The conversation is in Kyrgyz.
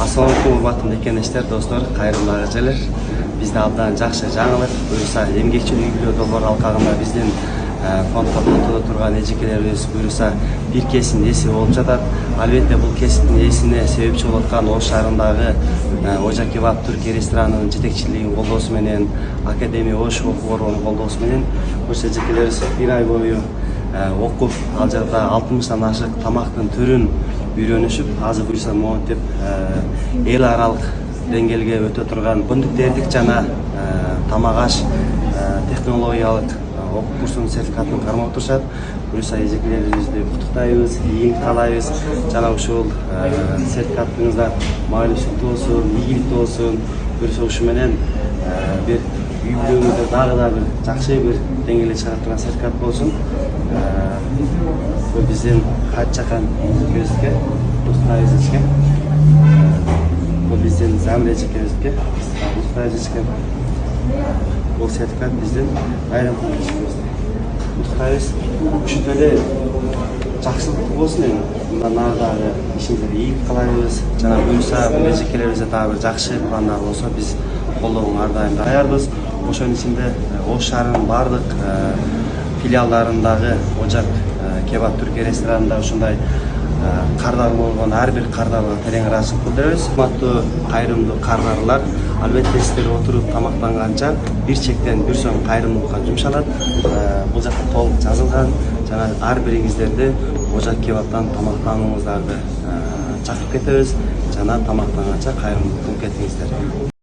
Assalamualaikum урматтуу мекендештер, достор, кайрымдуу ажалар. Бизде абдан жакшы жаңылык. Буюрса эмгекчил үй-бүлө долбоор алкагында биздин фонддо контодо турган эжекелерибиз буюрса бир кесиптин ээси болуп жатат. Албетте бул кесиптин ээсине себепчи болуп аткан Ош шаарындагы Ожа Кебаб Түркия ресторанынын жетекчилигинин колдоосу менен, Академия Ош окуу борборунун колдоосу менен ошо эжекелерибиз бир ай бою окуп, ал жерде 60тан ашык тамактын түрүн үйрөнүшүп, азыр буюрса монтип эл аралык деңгээлге өтө турган кондуктердик жана тамак аш технологиялык окуу курсунун сертификатын кармап турушат. Буюрса эжекелерибизди куттуктайбыз, ийгилик каалайбыз. Жана ушул сертификатыңыздар маалыматтуу болсун, ийгиликтүү болсун. Буюрса ушу менен бир үй-бүлөңүздө дагы да бир жакшы бир деңгээлге чыгара турган сертификат болсун. Бул биздин Хачакан эжекебизге, куттуктайбыз эжеке. Бул биздин Замир эжекебизге, куттуктайбыз эжеке. Бул сертификат биздин Байрамкул эжекебизге. Куттуктайбыз. Ушинтип эле жакшылык болсун эми. Мындан ары дагы ишиңиздерге ийгилик каалайбыз. Жана буюрса бул эжекелерибизде дагы бир жакшы пландар болсо биз колдоого ар дайым даярбыз. Ошонун ичинде Ош шаарынын бардык филиалдарындагы Ожа Кебаб Түркия ресторанында ушундай кардар болгон ар бир кардарга терең ыраазычылык билдиребиз. Урматтуу кайрымдуу кардарлар, албетте сиздер отуруп тамактанганча бир чектен 1 сом кайрымдуулукка жумшалат. Бул жакта толук жазылган жана ар бириңиздерди Ожа Кебабтан тамактанууңуздарды чакырып кетебиз жана тамактанганча кайрымдуулук кылып кетиңиздер.